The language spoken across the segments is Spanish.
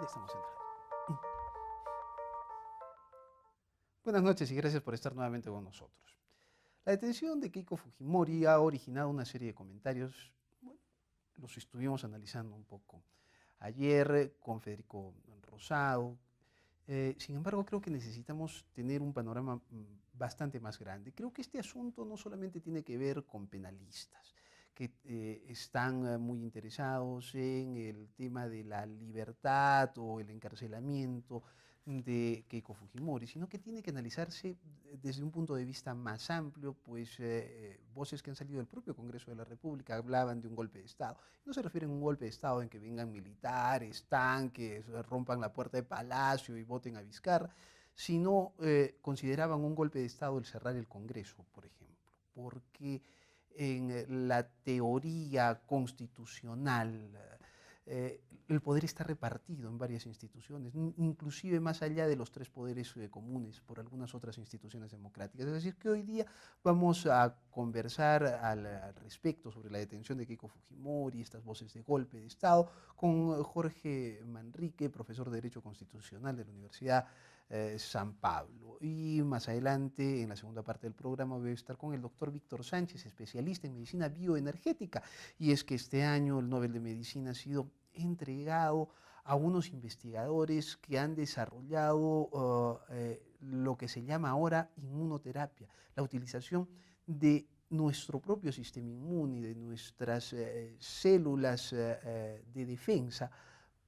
Ya estamos entrando. Buenas noches y gracias por estar nuevamente con nosotros. La detención de Keiko Fujimori ha originado una serie de comentarios, bueno, los estuvimos analizando un poco ayer con Federico Rosado. Sin embargo, creo que necesitamos tener un panorama bastante más grande. Creo que este asunto no solamente tiene que ver con penalistas, que están muy interesados en el tema de la libertad o el encarcelamiento de Keiko Fujimori, sino que tiene que analizarse desde un punto de vista más amplio, pues voces que han salido del propio Congreso de la República hablaban de un golpe de Estado. No se refieren a un golpe de Estado en que vengan militares, tanques, rompan la puerta de Palacio y voten a Vizcarra, sino consideraban un golpe de Estado el cerrar el Congreso, por ejemplo, porque en la teoría constitucional el poder está repartido en varias instituciones, inclusive más allá de los tres poderes comunes por algunas otras instituciones democráticas. Es decir, que hoy día vamos a conversar al respecto sobre la detención de Keiko Fujimori, estas voces de golpe de Estado, con Jorge Manrique, profesor de Derecho Constitucional de la Universidad San Pablo. Y más adelante, en la segunda parte del programa, voy a estar con el doctor Víctor Sánchez, especialista en medicina bioenergética. Y es que este año el Nobel de Medicina ha sido entregado a unos investigadores que han desarrollado lo que se llama ahora inmunoterapia, la utilización de nuestro propio sistema inmune y de nuestras células de defensa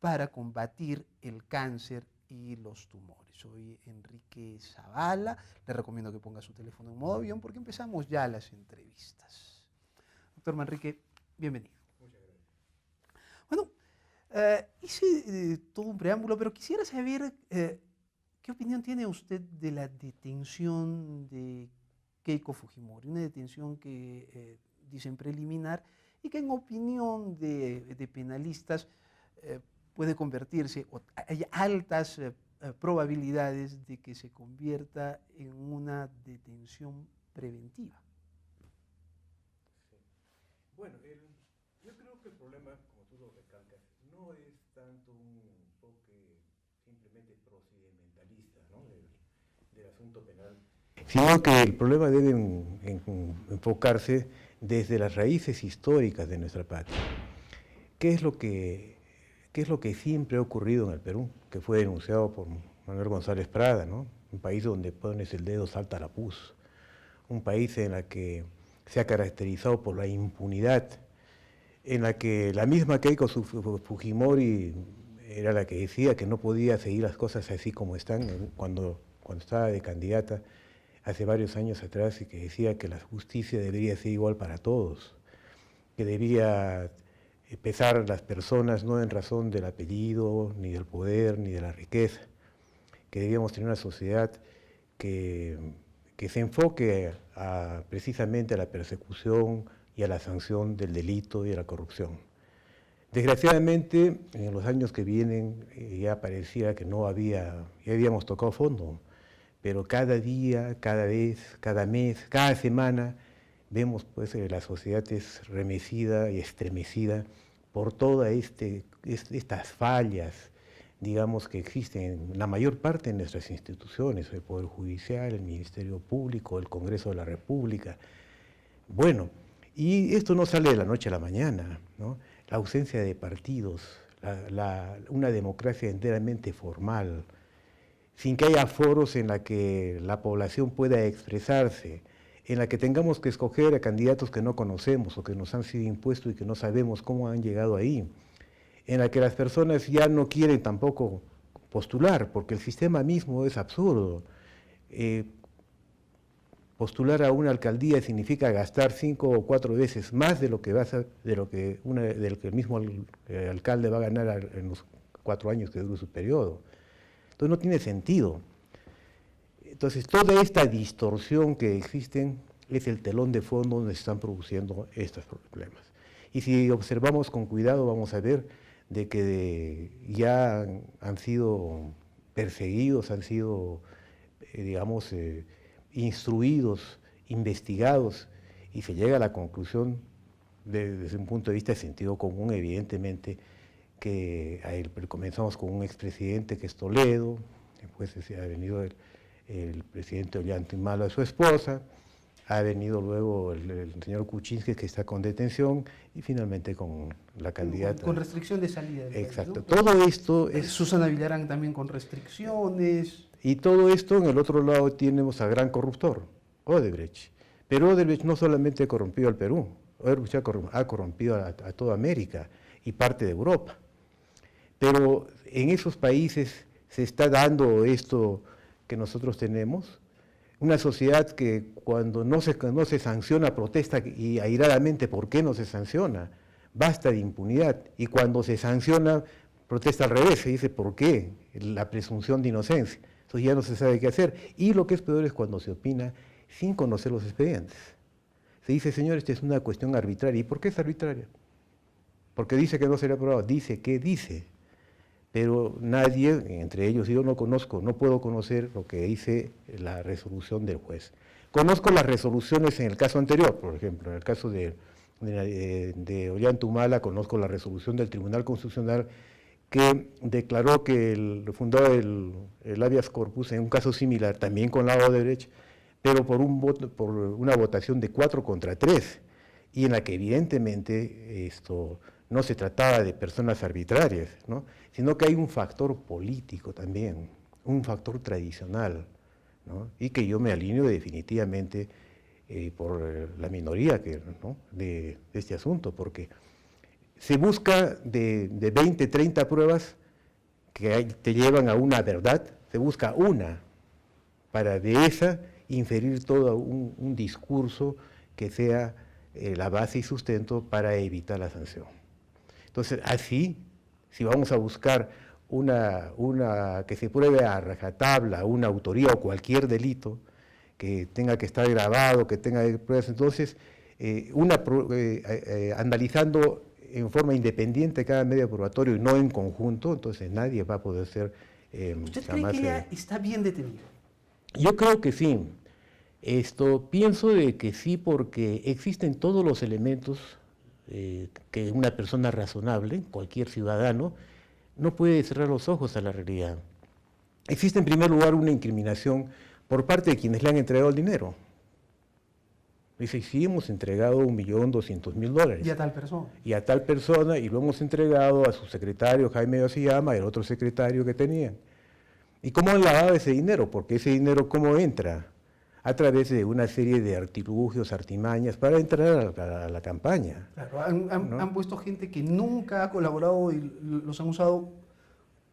para combatir el cáncer y los tumores. Soy Enrique Zavala, le recomiendo que ponga su teléfono en modo avión porque empezamos ya las entrevistas. Doctor Manrique, bienvenido. Muchas gracias. Bueno, hice todo un preámbulo, pero quisiera saber qué opinión tiene usted de la detención de Keiko Fujimori, una detención que dicen preliminar y que en opinión de penalistas puede convertirse, o hay altas probabilidades de que se convierta en una detención preventiva. Sí. Bueno, yo creo que el problema, como tú lo recalcas, no es tanto un enfoque simplemente procedimentalista, ¿no?, del asunto penal, sino que el problema debe enfocarse desde las raíces históricas de nuestra patria. ¿Qué es lo que siempre ha ocurrido en el Perú? Que fue denunciado por Manuel González Prada, ¿no? Un país donde pones el dedo salta la pus, un país en el que se ha caracterizado por la impunidad, en la que la misma Keiko Fujimori era la que decía que no podía seguir las cosas así como están cuando estaba de candidata hace varios años atrás, y que decía que la justicia debería ser igual para todos, que debía pesar a las personas no en razón del apellido, ni del poder, ni de la riqueza, que debíamos tener una sociedad que se enfoque precisamente a la persecución y a la sanción del delito y de la corrupción. Desgraciadamente, en los años que vienen ya parecía que ya habíamos tocado fondo, pero cada día, cada vez, cada mes, cada semana, vemos pues la sociedad es remecida y estremecida por todas estas fallas, digamos, que existen en la mayor parte de nuestras instituciones, el Poder Judicial, el Ministerio Público, el Congreso de la República. Bueno, y esto no sale de la noche a la mañana, ¿no? La ausencia de partidos, una democracia enteramente formal, sin que haya foros en la que la población pueda expresarse, en la que tengamos que escoger a candidatos que no conocemos o que nos han sido impuestos y que no sabemos cómo han llegado ahí, en la que las personas ya no quieren tampoco postular, porque el sistema mismo es absurdo. Postular a una alcaldía significa gastar 5 o 4 veces más de lo que el mismo alcalde va a ganar en los 4 años que dure su periodo. Entonces no tiene sentido. Entonces toda esta distorsión que existe es el telón de fondo donde se están produciendo estos problemas. Y si observamos con cuidado vamos a ver de que ya han sido perseguidos, han sido, instruidos, investigados, y se llega a la conclusión, desde un punto de vista de sentido común, evidentemente, comenzamos con un expresidente que es Toledo, después ha venido el presidente Ollanta Humala, su esposa, ha venido luego el señor Kuczynski, que está con detención, y finalmente con la candidata. Con restricción de salida. Exacto. País, ¿no? Todo esto es... Susana Villarán también con restricciones. Y todo esto, en el otro lado, tenemos al gran corruptor, Odebrecht. Pero Odebrecht no solamente ha corrompido al Perú, Odebrecht ha corrompido a toda América y parte de Europa. Pero en esos países se está dando esto que nosotros tenemos, una sociedad que cuando no se sanciona protesta y airadamente ¿por qué no se sanciona? Basta de impunidad. Y cuando se sanciona protesta al revés, se dice ¿por qué? La presunción de inocencia. Entonces ya no se sabe qué hacer. Y lo que es peor es cuando se opina sin conocer los expedientes. Se dice, señor, esta es una cuestión arbitraria. ¿Y por qué es arbitraria? Porque dice que no será aprobado. Dice que dice. Pero nadie, entre ellos yo no conozco, no puedo conocer lo que dice la resolución del juez. Conozco las resoluciones en el caso anterior, por ejemplo, en el caso de Ollanta Humala, conozco la resolución del Tribunal Constitucional que declaró que fundó el habeas corpus en un caso similar, también con la Odebrecht, pero por una votación de 4 contra 3, y en la que evidentemente esto no se trataba de personas arbitrarias, ¿no? Sino que hay un factor político también, un factor tradicional, ¿no? Y que yo me alineo definitivamente por la minoría ¿no? de este asunto, porque se busca de 20, 30 pruebas que te llevan a una verdad, se busca una para de esa inferir todo un discurso que sea la base y sustento para evitar la sanción. Entonces, así, si vamos a buscar que se pruebe a rajatabla una autoría o cualquier delito que tenga que estar grabado, que tenga pruebas, entonces, analizando en forma independiente cada medio probatorio y no en conjunto, entonces nadie va a poder ser... ¿Usted cree que ella está bien detenido? Yo creo que sí. Pienso de que sí, porque existen todos los elementos que una persona razonable, cualquier ciudadano, no puede cerrar los ojos a la realidad. Existe en primer lugar una incriminación por parte de quienes le han entregado el dinero. Dice, sí, hemos entregado $1.200.000. Y a tal persona. Y a tal persona, y lo hemos entregado a su secretario, Jaime Yoshiyama, y al otro secretario que tenían. ¿Y cómo han lavado ese dinero? Porque ese dinero, ¿cómo entra? A través de una serie de artilugios, artimañas, para entrar a la campaña. Claro, ¿no? han puesto gente que nunca ha colaborado y los han usado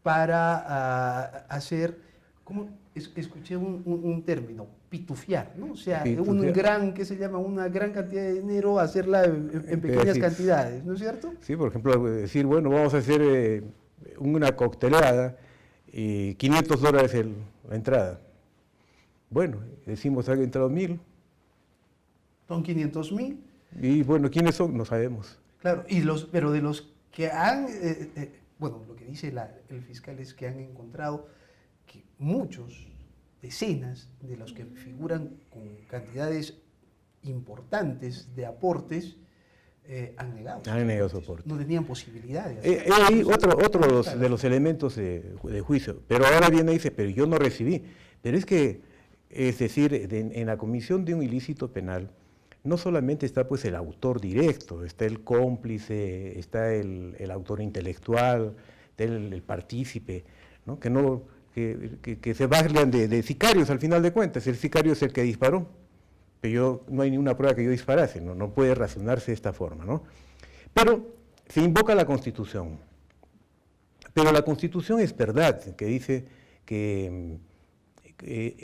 para hacer, ¿cómo? Escuché un término, pitufiar, ¿no? O sea, ¿qué se llama? Una gran cantidad de dinero, hacerla en pequeñas cantidades, ¿no es cierto? Sí, por ejemplo, decir, bueno, vamos a hacer una coctelada y $500 la entrada. Bueno, decimos que han entrado 1.000. Son 500.000. Y bueno, ¿quiénes son? No sabemos. Claro, pero de los que han, bueno, lo que dice el fiscal es que han encontrado que muchos, decenas de los que figuran con cantidades importantes de aportes, han negado. Han negado su aporte. No tenían posibilidades. Hay otro de los elementos de juicio, pero ahora viene y dice, pero yo no recibí. Pero es decir, en la comisión de un ilícito penal, no solamente está pues el autor directo, está el cómplice, está el autor intelectual, está el partícipe, ¿no? Que se burlan de sicarios al final de cuentas. El sicario es el que disparó, pero no hay ninguna prueba que yo disparase, no puede razonarse de esta forma, ¿no? Pero se invoca la Constitución. Pero la Constitución es verdad, que dice que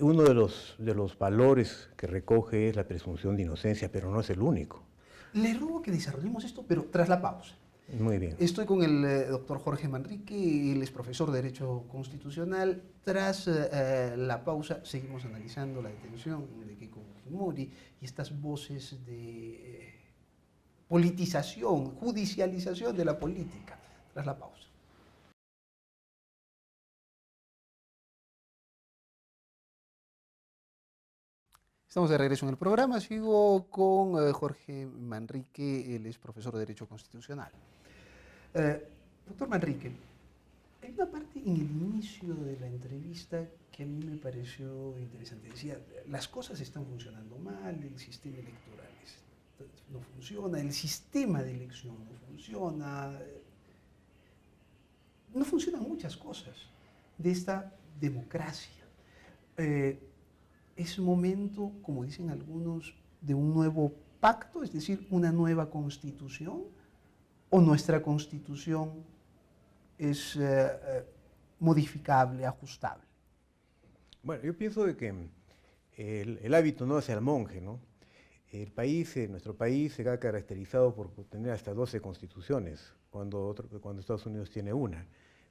uno de los valores que recoge es la presunción de inocencia, pero no es el único. Le ruego que desarrollemos esto, pero tras la pausa. Muy bien. Estoy con el doctor Jorge Manrique, él es profesor de Derecho Constitucional. Tras la pausa seguimos analizando la detención de Keiko Fujimori y estas voces de politización, judicialización de la política. Tras la pausa. Estamos de regreso en el programa. Sigo con Jorge Manrique, él es profesor de Derecho Constitucional. Doctor Manrique, hay una parte en el inicio de la entrevista que a mí me pareció interesante. Decía, las cosas están funcionando mal, el sistema electoral no funciona, el sistema de elección no funciona, no funcionan muchas cosas de esta democracia. Es momento, como dicen algunos, de un nuevo pacto, es decir, una nueva constitución, o nuestra constitución es modificable, ajustable. Bueno, yo pienso de que el hábito no hace al monje, ¿no? El país, nuestro país se ha caracterizado por tener hasta 12 constituciones, cuando Estados Unidos tiene una.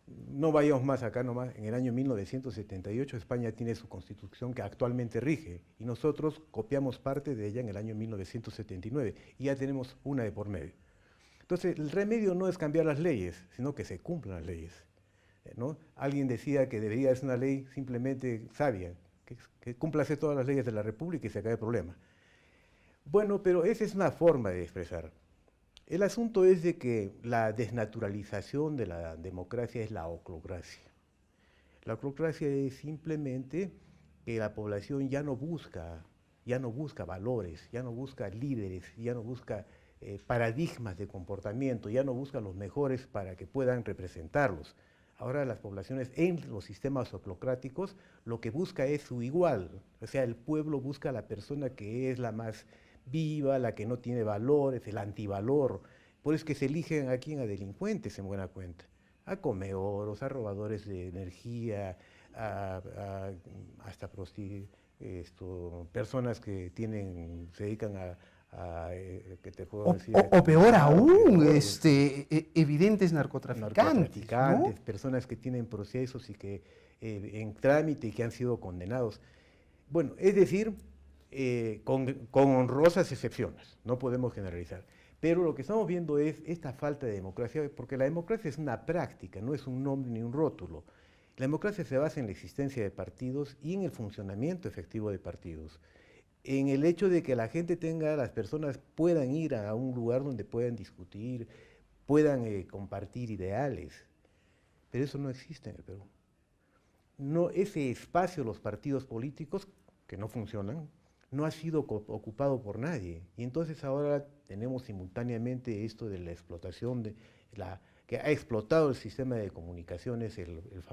No vayamos más acá nomás, en el año 1978 España tiene su constitución que actualmente rige y nosotros copiamos parte de ella en el año 1979 y ya tenemos una de por medio. Entonces, el remedio no es cambiar las leyes, sino que se cumplan las leyes, ¿no? Alguien decía que debería ser una ley simplemente sabia, que cúmplase todas las leyes de la República y se acabe el problema. Bueno, pero esa es una forma de expresar. El asunto es de que la desnaturalización de la democracia es la oclocracia. La oclocracia es simplemente que la población ya no busca valores, ya no busca líderes, ya no busca paradigmas de comportamiento, ya no busca los mejores para que puedan representarlos. Ahora las poblaciones en los sistemas oclocráticos lo que busca es su igual, o sea, el pueblo busca a la persona que es la más viva, la que no tiene valores, el antivalor. Por eso es que se eligen a quién, a delincuentes en buena cuenta, a comeoros, a robadores de energía, hasta personas que se dedican ¿qué te puedo decir? O peor aún, evidentes narcotraficantes, ¿no? Personas que tienen procesos y que en trámite y que han sido condenados. Bueno, es decir, con honrosas excepciones, no podemos generalizar. Pero lo que estamos viendo es esta falta de democracia, porque la democracia es una práctica, no es un nombre ni un rótulo. La democracia se basa en la existencia de partidos y en el funcionamiento efectivo de partidos. En el hecho de que las personas puedan ir a un lugar donde puedan discutir, puedan compartir ideales. Pero eso no existe en el Perú. No, ese espacio, los partidos políticos, que no funcionan, no ha sido ocupado por nadie. Y entonces ahora tenemos simultáneamente esto de la explotación, que ha explotado el sistema de comunicaciones, los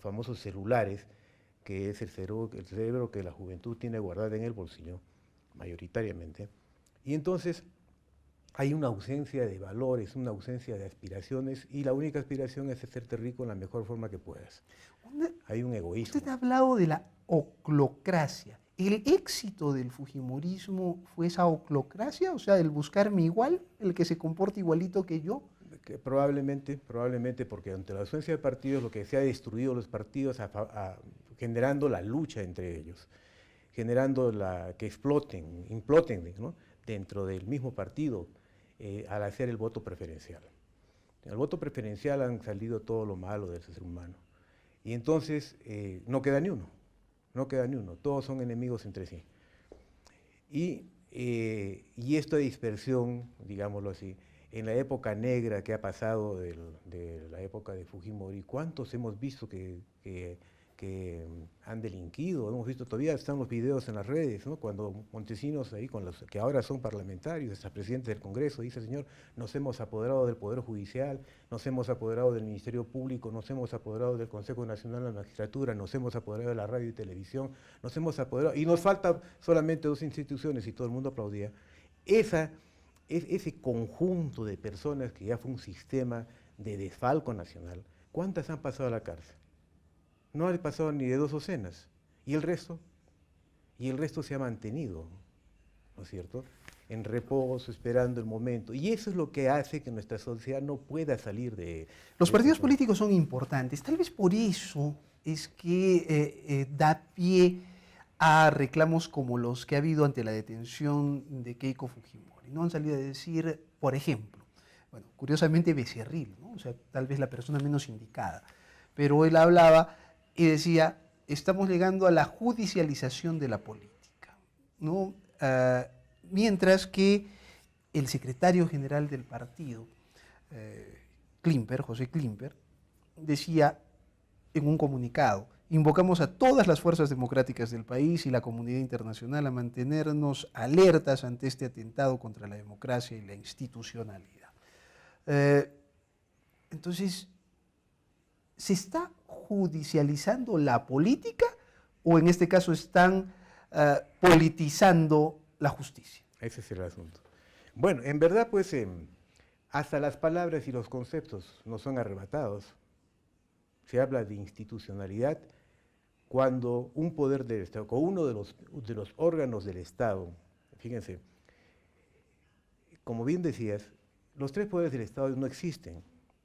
famosos celulares, que es el cerebro que la juventud tiene guardado en el bolsillo, mayoritariamente. Y entonces hay una ausencia de valores, una ausencia de aspiraciones, y la única aspiración es hacerte rico en la mejor forma que puedas. Hay un egoísmo. Usted ha hablado de la oclocracia. ¿El éxito del fujimorismo fue esa oclocracia? O sea, el buscarme igual, el que se comporte igualito que yo. Que probablemente, porque ante la ausencia de partidos lo que se ha destruido los partidos generando la lucha entre ellos, generando que imploten, ¿no? Dentro del mismo partido al hacer el voto preferencial. En el voto preferencial han salido todo lo malo del ser humano. Y entonces no queda ni uno, todos son enemigos entre sí. Y esta dispersión, digámoslo así, en la época negra que ha pasado de la época de Fujimori, ¿cuántos hemos visto que han delinquido? Hemos visto, todavía están los videos en las redes, ¿no? Cuando Montesinos ahí, con los que ahora son parlamentarios, hasta presidente del Congreso, dice: señor, nos hemos apoderado del Poder Judicial, nos hemos apoderado del Ministerio Público, nos hemos apoderado del Consejo Nacional de la Magistratura, nos hemos apoderado de la radio y televisión, nos hemos apoderado, y nos faltan solamente 2 instituciones, y todo el mundo aplaudía. Ese conjunto de personas que ya fue un sistema de desfalco nacional, ¿cuántas han pasado a la cárcel? No han pasado ni de 2 docenas. ¿Y el resto? Y el resto se ha mantenido, ¿no es cierto?, en reposo, esperando el momento. Y eso es lo que hace que nuestra sociedad no pueda salir de... Los partidos políticos son importantes. Tal vez por eso es que da pie a reclamos como los que ha habido ante la detención de Keiko Fujimori. No han salido a decir, por ejemplo, bueno, curiosamente Becerril, ¿no? O sea, tal vez la persona menos indicada, pero él hablaba y decía: estamos llegando a la judicialización de la política, ¿no? Mientras que el secretario general del partido, Klimper, José Klimper, decía en un comunicado: invocamos a todas las fuerzas democráticas del país y la comunidad internacional a mantenernos alertas ante este atentado contra la democracia y la institucionalidad. Entonces, ¿se está judicializando la política o en este caso están politizando la justicia? Ese es el asunto. Bueno, en verdad, pues, hasta las palabras y los conceptos no son arrebatados. Se habla de institucionalidad cuando un poder del Estado, o uno de los órganos del Estado, fíjense, como bien decías, los tres poderes del Estado no existen.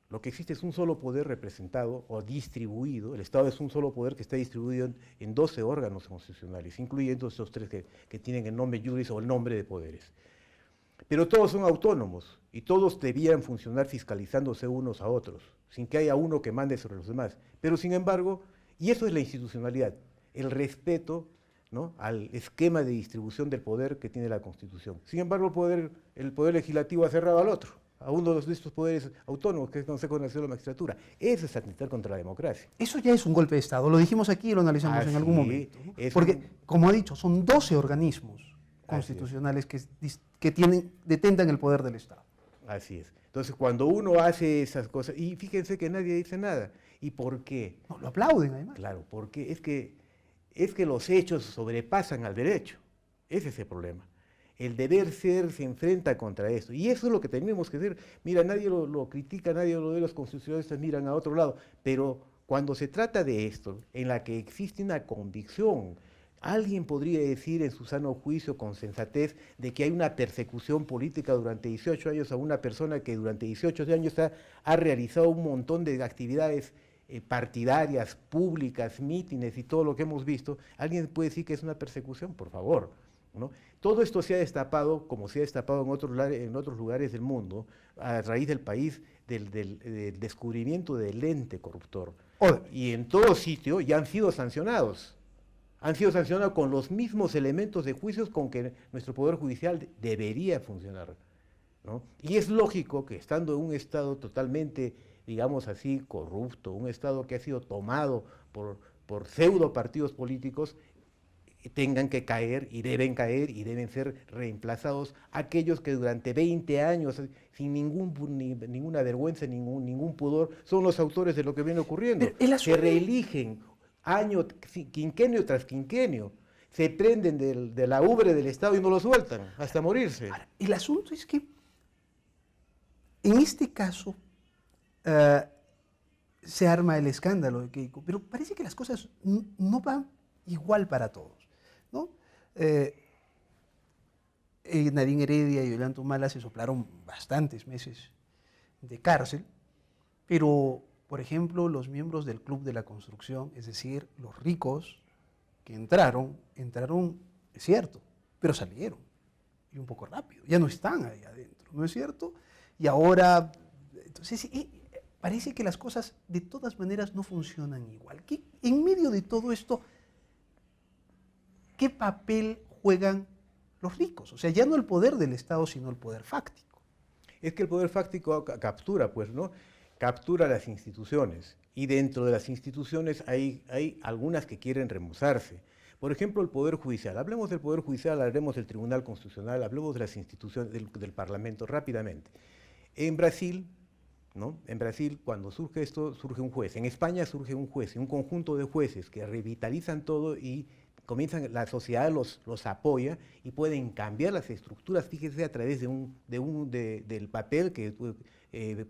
Lo que existe es un solo poder representado o distribuido. El Estado es un solo poder que está distribuido en 12 órganos constitucionales, incluyendo esos tres que tienen el nombre juris o el nombre de poderes. Pero todos son autónomos y todos debían funcionar fiscalizándose unos a otros, sin que haya uno que mande sobre los demás. Pero sin embargo, y eso es la institucionalidad, el respeto, ¿no?, al esquema de distribución del poder que tiene la Constitución. Sin embargo, el poder legislativo ha cerrado al otro, a uno de estos poderes autónomos, que es el Consejo Nacional de la Magistratura. Eso es atentar contra la democracia. Eso ya es un golpe de Estado, lo dijimos aquí y lo analizamos en algún momento, ¿no? Porque, como ha dicho, son 12 organismos constitucionales que detentan el poder del Estado. Así es. Entonces, cuando uno hace esas cosas, y fíjense que nadie dice nada. ¿Y por qué? No, lo aplauden, además. Claro, porque es que los hechos sobrepasan al derecho. Ese es el problema. El deber ser se enfrenta contra esto. Y eso es lo que tenemos que hacer. Mira, nadie lo critica, nadie lo ve, los constitucionalistas miran a otro lado. Pero cuando se trata de esto, en la que existe una convicción, alguien podría decir en su sano juicio, con sensatez, de que hay una persecución política durante 18 años a una persona que durante 18 años ha realizado un montón de actividades partidarias, públicas, mítines y todo lo que hemos visto. ¿Alguien puede decir que es una persecución? Por favor, ¿no? Todo esto se ha destapado, como se ha destapado en otros lugares del mundo, a raíz del país, del descubrimiento del ente corruptor. Y en todo sitio ya han sido sancionados. Han sido sancionados con los mismos elementos de juicios con que nuestro Poder Judicial debería funcionar, ¿no? Y es lógico que estando en un Estado totalmente, digamos así, corrupto, un Estado que ha sido tomado por pseudo partidos políticos, tengan que caer y deben ser reemplazados aquellos que durante 20 años, sin ninguna vergüenza, ningún pudor, son los autores de lo que viene ocurriendo. Se reeligen año, quinquenio tras quinquenio, se prenden de la ubre del Estado y no lo sueltan hasta morirse. Ahora, el asunto es que en este caso se arma el escándalo de Keiko, pero parece que las cosas no van igual para todos, ¿no? Nadine Heredia y Ollanta Humala se soplaron bastantes meses de cárcel, pero, por ejemplo, los miembros del Club de la Construcción, es decir, los ricos que entraron, es cierto, pero salieron, y un poco rápido, ya no están ahí adentro, ¿no es cierto? Y ahora, entonces, parece que las cosas de todas maneras no funcionan igual. En medio de todo esto, ¿qué papel juegan los ricos? O sea, ya no el poder del Estado, sino el poder fáctico. Es que el poder fáctico captura, pues, ¿no? Captura las instituciones. Y dentro de las instituciones hay algunas que quieren remozarse. Por ejemplo, el Poder Judicial. Hablemos del Poder Judicial, hablaremos del Tribunal Constitucional, hablemos de las instituciones del Parlamento rápidamente. En Brasil, ¿no? En Brasil, cuando surge esto, surge un juez. En España surge un juez, un conjunto de jueces que revitalizan todo y la sociedad los apoya y pueden cambiar las estructuras, fíjese, a través del papel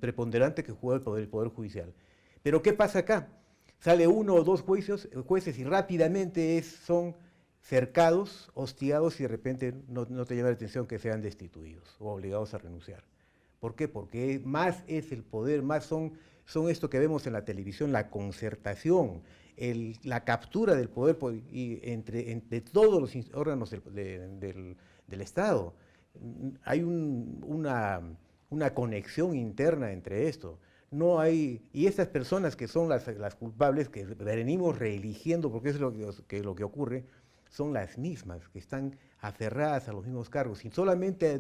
preponderante que juega el Poder Judicial. Pero ¿qué pasa acá? Sale uno o dos jueces y rápidamente son cercados, hostigados y de repente no te llama la atención que sean destituidos o obligados a renunciar. ¿Por qué? Porque más es el poder, más son esto que vemos en la televisión, la concertación, la captura del poder entre todos los órganos del Estado. Hay una conexión interna entre esto. No hay, y estas personas que son las culpables, que venimos reeligiendo, porque eso es lo que ocurre, son las mismas, que están aferradas a los mismos cargos. Y solamente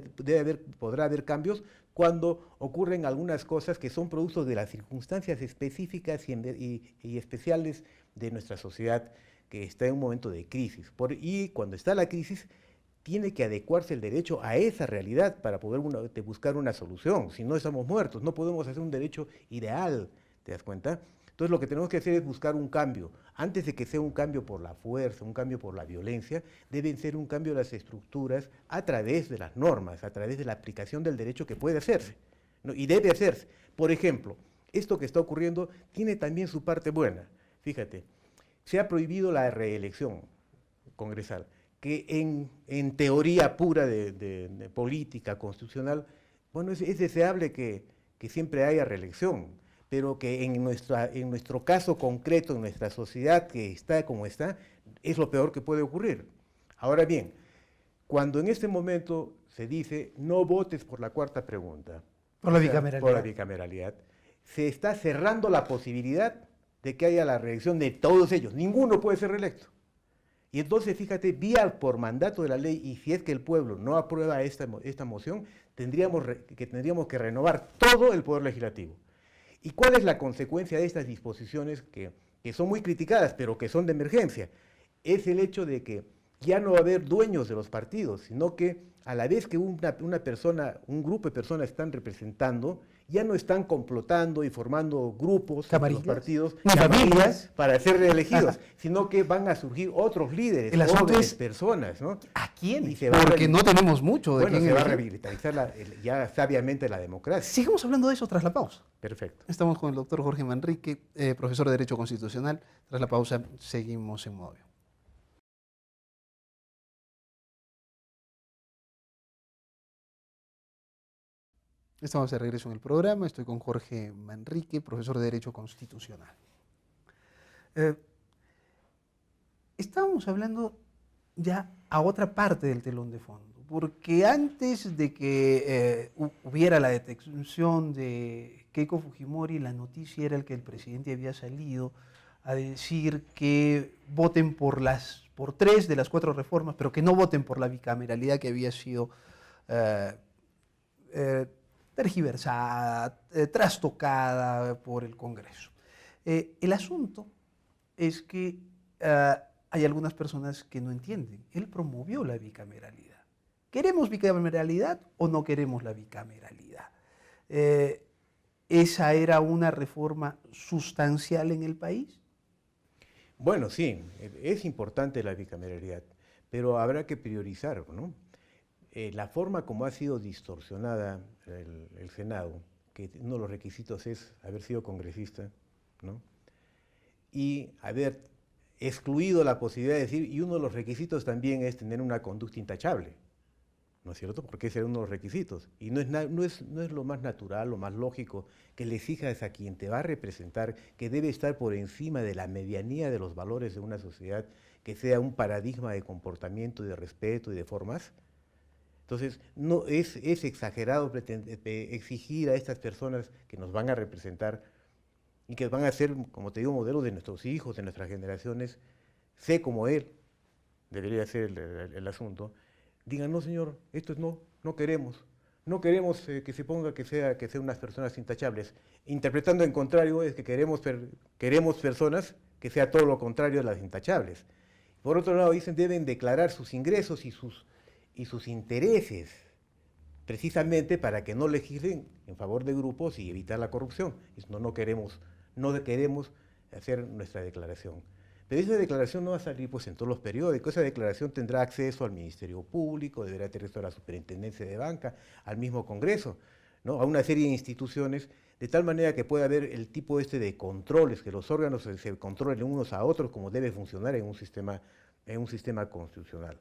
podrá haber cambios cuando ocurren algunas cosas que son productos de las circunstancias específicas y especiales de nuestra sociedad, que está en un momento de crisis. Y cuando está la crisis, tiene que adecuarse el derecho a esa realidad para poder buscar una solución. Si no, estamos muertos, no podemos hacer un derecho ideal, ¿te das cuenta? Entonces lo que tenemos que hacer es buscar un cambio. Antes de que sea un cambio por la fuerza, un cambio por la violencia, deben ser un cambio de las estructuras a través de las normas, a través de la aplicación del derecho que puede hacerse, ¿no? Y debe hacerse. Por ejemplo, esto que está ocurriendo tiene también su parte buena. Fíjate, se ha prohibido la reelección congresal, que en teoría pura de política constitucional, bueno, es deseable que siempre haya reelección, pero que en nuestro caso concreto, en nuestra sociedad que está como está, es lo peor que puede ocurrir. Ahora bien, cuando en este momento se dice no votes por la cuarta pregunta, por la bicameralidad, por la bicameralidad, se está cerrando la posibilidad de que haya la reelección de todos ellos. Ninguno puede ser reelecto. Y entonces, fíjate, vía por mandato de la ley, y si es que el pueblo no aprueba esta moción, tendríamos que renovar todo el Poder Legislativo. ¿Y cuál es la consecuencia de estas disposiciones que son muy criticadas, pero que son de emergencia? Es el hecho de que ya no va a haber dueños de los partidos, sino que a la vez que una persona, un grupo de personas están representando, ya no están complotando y formando grupos de los partidos, familias, para ser reelegidos, sino que van a surgir otros líderes, otras personas, ¿no? ¿A quién? Porque no tenemos mucho de quién se va a revitalizar ya sabiamente la democracia. Sigamos hablando de eso tras la pausa. Perfecto. Estamos con el doctor Jorge Manrique, profesor de Derecho Constitucional. Tras la pausa seguimos en Modo. Estamos de regreso en el programa. Estoy con Jorge Manrique, profesor de Derecho Constitucional. Estábamos hablando ya a otra parte del telón de fondo, porque antes de que hubiera la detención de Keiko Fujimori, la noticia era que el presidente había salido a decir que voten por 3 de las 4 reformas, pero que no voten por la bicameralidad que había sido tergiversada, trastocada por el Congreso. El asunto es que hay algunas personas que no entienden. Él promovió la bicameralidad. ¿Queremos bicameralidad o no queremos la bicameralidad? ¿Esa era una reforma sustancial en el país? Bueno, sí, es importante la bicameralidad, pero habrá que priorizar, ¿no? La forma como ha sido distorsionada el Senado, que uno de los requisitos es haber sido congresista, ¿no? Y haber excluido la posibilidad de decir, y uno de los requisitos también es tener una conducta intachable, ¿no es cierto? Porque ese es uno de los requisitos. Y no es lo más natural, lo más lógico, que le exijas a quien te va a representar que debe estar por encima de la medianía de los valores de una sociedad, que sea un paradigma de comportamiento, de respeto y de formas. Entonces, no es exagerado exigir a estas personas que nos van a representar y que van a ser, como te digo, modelos de nuestros hijos, de nuestras generaciones, sé como él, debería ser el asunto, digan, no señor, esto es no queremos que se ponga que sea unas personas intachables. Interpretando en contrario es que queremos personas que sea todo lo contrario de las intachables. Por otro lado, dicen deben declarar sus ingresos y sus intereses, precisamente para que no legislen en favor de grupos y evitar la corrupción. No queremos hacer nuestra declaración. Pero esa declaración no va a salir pues, en todos los periódicos, esa declaración tendrá acceso al Ministerio Público, deberá tener acceso a la Superintendencia de Banca, al mismo Congreso, ¿no? A una serie de instituciones, de tal manera que pueda haber el tipo de controles, que los órganos se controlen unos a otros como debe funcionar en un sistema constitucional.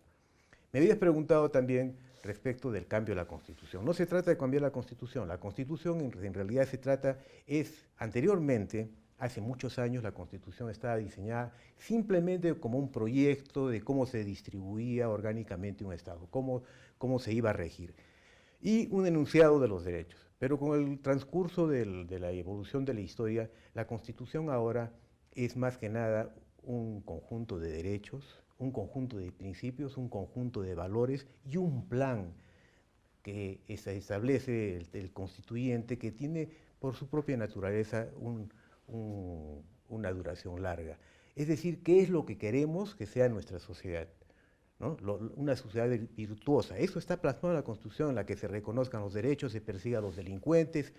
Me habías preguntado también respecto del cambio de la Constitución. No se trata de cambiar la Constitución en realidad anteriormente, hace muchos años, la Constitución estaba diseñada simplemente como un proyecto de cómo se distribuía orgánicamente un Estado, cómo se iba a regir, y un enunciado de los derechos. Pero con el transcurso de la evolución de la historia, la Constitución ahora es más que nada un conjunto de derechos, un conjunto de principios, un conjunto de valores y un plan que establece el constituyente, que tiene por su propia naturaleza una duración larga. Es decir, ¿qué es lo que queremos que sea nuestra sociedad? ¿No? Una sociedad virtuosa. Eso está plasmado en la Constitución, en la que se reconozcan los derechos, se persiga a los delincuentes,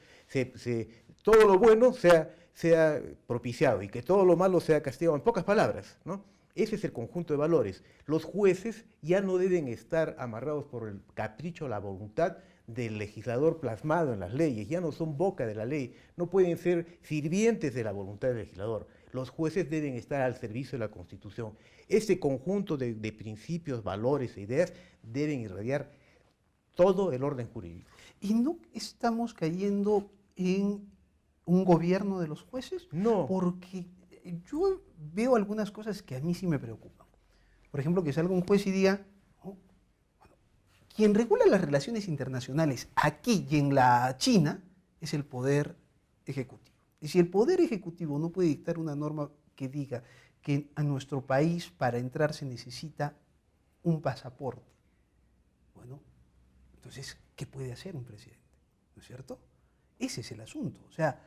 todo lo bueno sea propiciado y que todo lo malo sea castigado, en pocas palabras, ¿no? Ese es el conjunto de valores. Los jueces ya no deben estar amarrados por el capricho, la voluntad del legislador plasmado en las leyes, ya no son boca de la ley, no pueden ser sirvientes de la voluntad del legislador. Los jueces deben estar al servicio de la Constitución. Ese conjunto de principios, valores e ideas deben irradiar todo el orden jurídico. ¿Y no estamos cayendo en un gobierno de los jueces? No. Porque yo veo algunas cosas que a mí sí me preocupan. Por ejemplo, que salga un juez y diga, oh, bueno, quien regula las relaciones internacionales aquí y en la China es el Poder Ejecutivo. Y si el Poder Ejecutivo no puede dictar una norma que diga que a nuestro país para entrar se necesita un pasaporte, bueno, entonces, ¿qué puede hacer un presidente? ¿No es cierto? Ese es el asunto. O sea,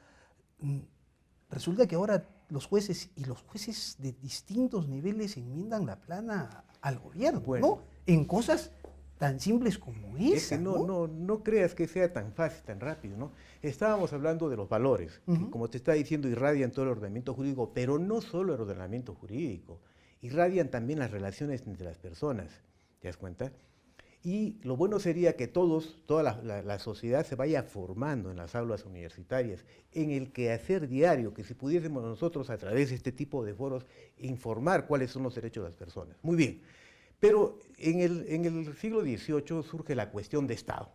resulta que ahora los jueces de distintos niveles enmiendan la plana al gobierno, bueno, ¿no? En cosas tan simples como esa. Es que no creas que sea tan fácil, tan rápido, ¿no? Estábamos hablando de los valores, que, como te está diciendo, irradian todo el ordenamiento jurídico, pero no solo el ordenamiento jurídico, irradian también las relaciones entre las personas, ¿te das cuenta? Y lo bueno sería que toda la sociedad se vaya formando en las aulas universitarias, en el quehacer diario, que si pudiésemos nosotros a través de este tipo de foros informar cuáles son los derechos de las personas. Muy bien, pero en el siglo XVIII surge la cuestión de Estado,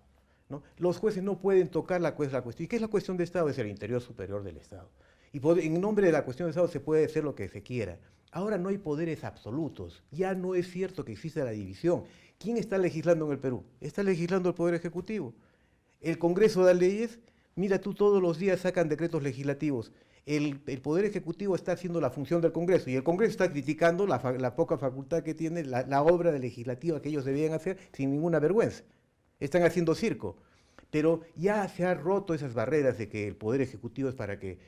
¿no? Los jueces no pueden tocar la cuestión. ¿Y qué es la cuestión de Estado? Es el interior superior del Estado. Y en nombre de la cuestión de Estado se puede hacer lo que se quiera. Ahora no hay poderes absolutos, ya no es cierto que exista la división. ¿Quién está legislando en el Perú? Está legislando el Poder Ejecutivo. El Congreso da leyes, mira tú, todos los días sacan decretos legislativos. El Poder Ejecutivo está haciendo la función del Congreso y el Congreso está criticando la poca facultad que tiene, la obra legislativa que ellos debían hacer sin ninguna vergüenza. Están haciendo circo. Pero ya se han roto esas barreras de que el Poder Ejecutivo es para que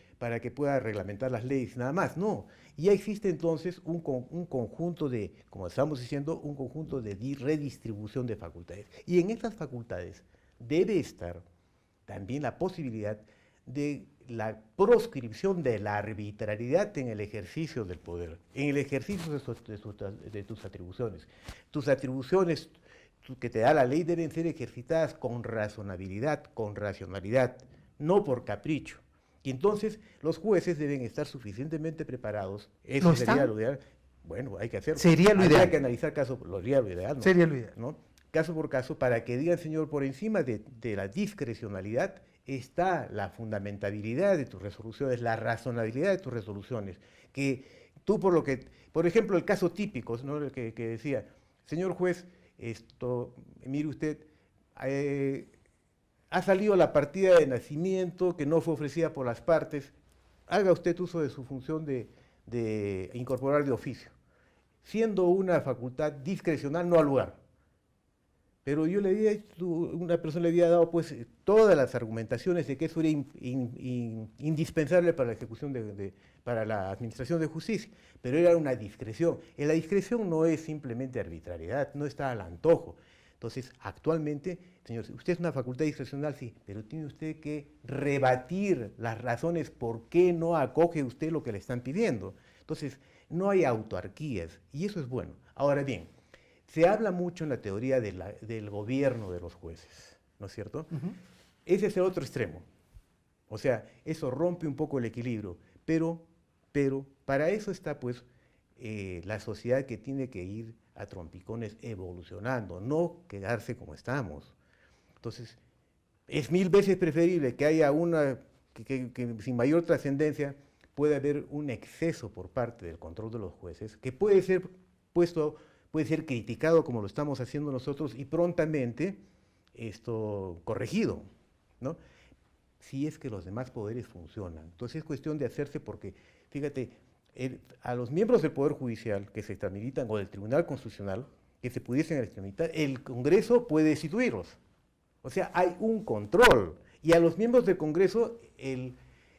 pueda reglamentar las leyes, nada más. No, ya existe entonces un conjunto de, como estamos diciendo, un conjunto de redistribución de facultades. Y en estas facultades debe estar también la posibilidad de la proscripción de la arbitrariedad en el ejercicio del poder, en el ejercicio de tus atribuciones. Tus atribuciones que te da la ley deben ser ejercitadas con razonabilidad, con racionalidad, no por capricho. Y entonces los jueces deben estar suficientemente preparados. Eso sería lo ideal. Bueno, hay que hacerlo. Sería lo ideal. Hay que analizar caso por lo ideal, ¿no? Sería lo ideal. ¿No? Caso por caso, para que digan, señor, por encima de la discrecionalidad está la fundamentabilidad de tus resoluciones, la razonabilidad de tus resoluciones. Que tú, por ejemplo, el caso típico, ¿no? que decía, señor juez, mire usted, ha salido la partida de nacimiento que no fue ofrecida por las partes, haga usted uso de su función de incorporar de oficio, siendo una facultad discrecional, no al lugar. Pero una persona le había dado pues todas las argumentaciones de que eso era indispensable para la ejecución para la administración de justicia, pero era una discreción. La discreción no es simplemente arbitrariedad, no está al antojo. Entonces, actualmente, señor, usted es una facultad discrecional, sí, pero tiene usted que rebatir las razones por qué no acoge usted lo que le están pidiendo. Entonces, no hay autarquías, y eso es bueno. Ahora bien, se habla mucho en la teoría del gobierno de los jueces, ¿no es cierto? Ese es el otro extremo. O sea, eso rompe un poco el equilibrio, pero para eso está pues la sociedad, que tiene que ir a trompicones evolucionando, no quedarse como estamos. Entonces, es 1000 veces preferible que haya que sin mayor trascendencia pueda haber un exceso por parte del control de los jueces, que puede ser criticado como lo estamos haciendo nosotros y prontamente corregido, ¿no? Si es que los demás poderes funcionan. Entonces es cuestión de hacerse, porque, fíjate, a los miembros del Poder Judicial que se extramitan o del Tribunal Constitucional que se pudiesen extramitar, el Congreso puede destituirlos. O sea, hay un control. Y a los miembros del Congreso el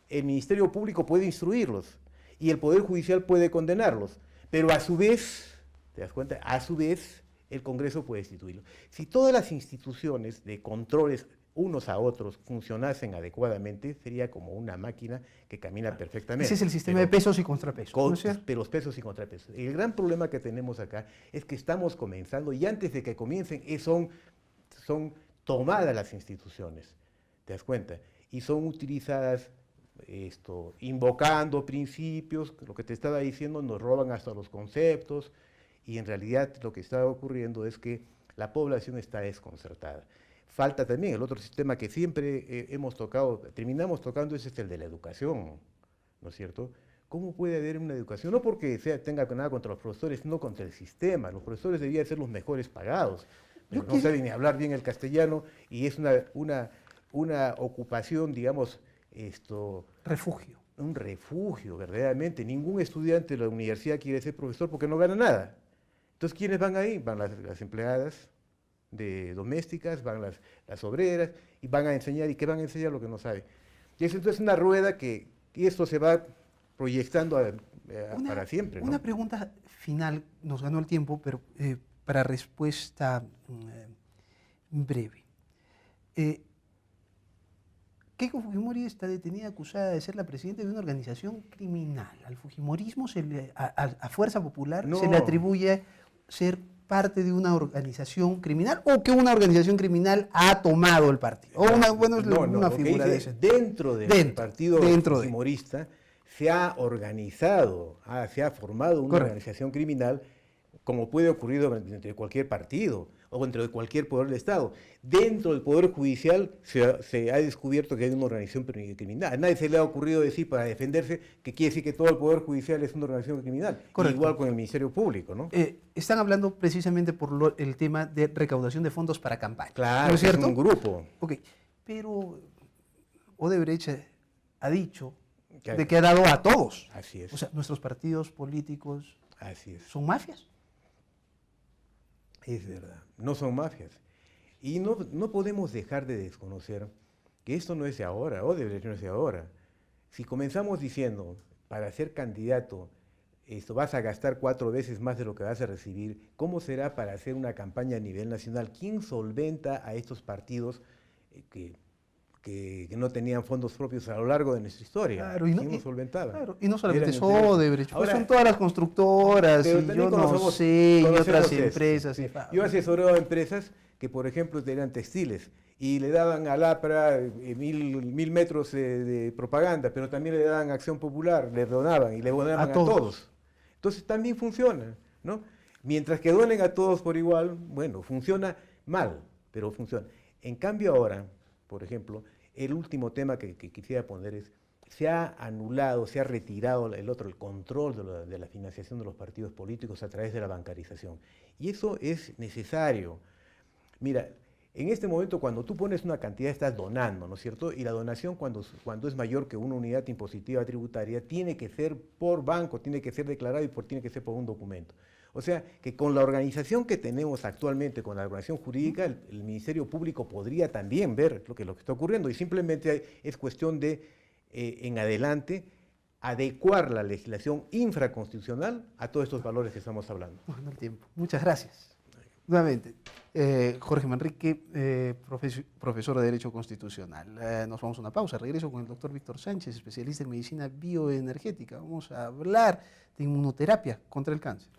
Ministerio Público puede instruirlos y el Poder Judicial puede condenarlos. Pero a su vez, ¿te das cuenta? A su vez, el Congreso puede destituirlos. Si todas las instituciones de controles unos a otros funcionasen adecuadamente, sería como una máquina que camina perfectamente. Ese es el sistema de pesos y contrapesos. ¿No es cierto? De los pesos y contrapesos. El gran problema que tenemos acá es que estamos comenzando, y antes de que comiencen, son tomadas las instituciones, ¿te das cuenta? Y son utilizadas invocando principios, lo que te estaba diciendo, nos roban hasta los conceptos, y en realidad lo que está ocurriendo es que la población está desconcertada. Falta también el otro sistema que siempre hemos tocado, terminamos tocando, es el de la educación, ¿no es cierto? ¿Cómo puede haber una educación? No porque tenga nada contra los profesores, sino contra el sistema. Los profesores deberían ser los mejores pagados, pero no saben ni hablar bien el castellano y es una ocupación, digamos, refugio. Un refugio, verdaderamente. Ningún estudiante de la universidad quiere ser profesor porque no gana nada. Entonces, ¿quiénes van ahí? Van las empleadas de domésticas, van las obreras, y van a enseñar, ¿y qué van a enseñar? Lo que no saben. Y es entonces una rueda y esto se va proyectando para siempre, ¿no? Una pregunta final, nos ganó el tiempo, pero para respuesta breve. Keiko Fujimori está detenida acusada de ser la presidenta de una organización criminal. Al fujimorismo, a Fuerza Popular, se le atribuye ser parte de una organización criminal o que una organización criminal ha tomado el partido. O una figura de ese. Dentro del partido fujimorista se ha organizado, se ha formado una organización criminal, como puede ocurrir entre cualquier partido o dentro de cualquier poder del Estado. Dentro del Poder Judicial se ha descubierto que hay una organización criminal. A nadie se le ha ocurrido decir, para defenderse, que quiere decir que todo el Poder Judicial es una organización criminal. Igual con el Ministerio Público, ¿no? Están hablando precisamente por el tema de recaudación de fondos para campaña. Claro, ¿no es cierto? Es un grupo. Ok, pero Odebrecht ha dicho de que ha dado a todos. Así es. O sea, nuestros partidos políticos son mafias. Es verdad, no son mafias. Y no podemos dejar de desconocer que esto no es de ahora, Odebrecht no es de ahora. Si comenzamos diciendo, para ser candidato, vas a gastar 4 veces más de lo que vas a recibir, ¿cómo será para hacer una campaña a nivel nacional? ¿Quién solventa a estos partidos que no tenían fondos propios a lo largo de nuestra historia? Claro, ¿Quién los solventaba? Claro, y no solamente es Odebrecht, pues son todas las constructoras, y yo no sé, y otras empresas. Sí. Yo asesoraba a empresas que, por ejemplo, tenían textiles y le daban al APRA 1000 metros de propaganda, pero también le daban Acción Popular, le donaban y le donaban a todos. Entonces también funciona, ¿no? Mientras que donen a todos por igual, bueno, funciona mal, pero funciona. En cambio ahora, por ejemplo, el último tema que quisiera poner es, se ha anulado, se ha retirado el control de la financiación de los partidos políticos a través de la bancarización. Y eso es necesario. Mira, en este momento cuando tú pones una cantidad estás donando, ¿no es cierto? Y la donación cuando es mayor que una unidad impositiva tributaria tiene que ser por banco, tiene que ser declarado y tiene que ser por un documento. O sea, que con la organización que tenemos actualmente, con la organización jurídica, el Ministerio Público podría también ver lo que está ocurriendo y simplemente es cuestión de, en adelante, adecuar la legislación infraconstitucional a todos estos valores que estamos hablando. Bueno, el tiempo. Muchas gracias. Nuevamente, Jorge Manrique, profesor de Derecho Constitucional. Nos vamos a una pausa. Regreso con el doctor Víctor Sánchez, especialista en medicina bioenergética. Vamos a hablar de inmunoterapia contra el cáncer.